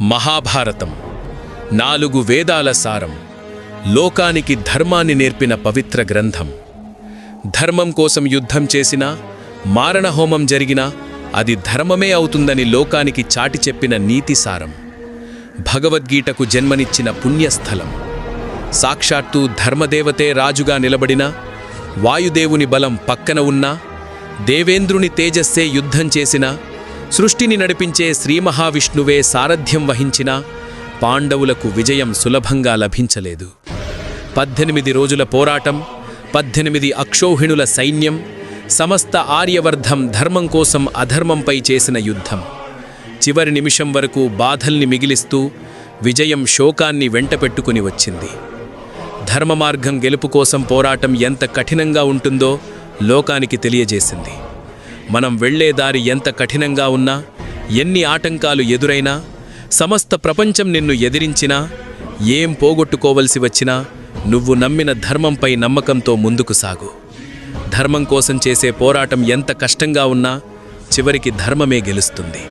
మహాభారతం 4 వేదాల సారం, లోకానికి ధర్మాన్ని నేర్పిన పవిత్ర గ్రంథం. ధర్మం కోసం యుద్ధం చేసినా, మారణహోమం జరిగినా అది ధర్మమే అవుతుందని లోకానికి చాటి చెప్పిన నీతి సారం. భగవద్గీతకు జన్మనిచ్చిన పుణ్యస్థలం. సాక్షాత్తు ధర్మదేవతే రాజుగా నిలబడిన, వాయుదేవుని బలం పక్కన ఉన్నా, దేవేంద్రుని తేజస్సే యుద్ధం చేసిన, సృష్టిని నడిపించే శ్రీ మహావిష్ణువే సారథ్యం వహించిన పాండవులకు విజయం సులభంగా లభించలేదు. 18 రోజుల పోరాటం, 18 అక్షౌహిణుల సైన్యం, సమస్త ఆర్యవర్ధం ధర్మం కోసం అధర్మంపై చేసిన యుద్ధం. చివరి నిమిషం వరకు బాధల్ని మిగిలిస్తూ విజయం శోకాన్ని వెంటపెట్టుకుని వచ్చింది. ధర్మమార్గం గెలుపు కోసం పోరాటం ఎంత కఠినంగా ఉంటుందో లోకానికి తెలియజేసింది. మనం వెళ్లే దారి ఎంత కఠినంగా ఉన్నా, ఎన్ని ఆటంకాలు ఎదురైనా, సమస్త ప్రపంచం నిన్ను ఎదిరించినా, ఏం పోగొట్టుకోవలసి వచ్చినా నువ్వు నమ్మిన ధర్మంపై నమ్మకంతో ముందుకు సాగు. ధర్మం కోసం చేసే పోరాటం ఎంత కష్టంగా ఉన్నా చివరికి ధర్మమే గెలుస్తుంది.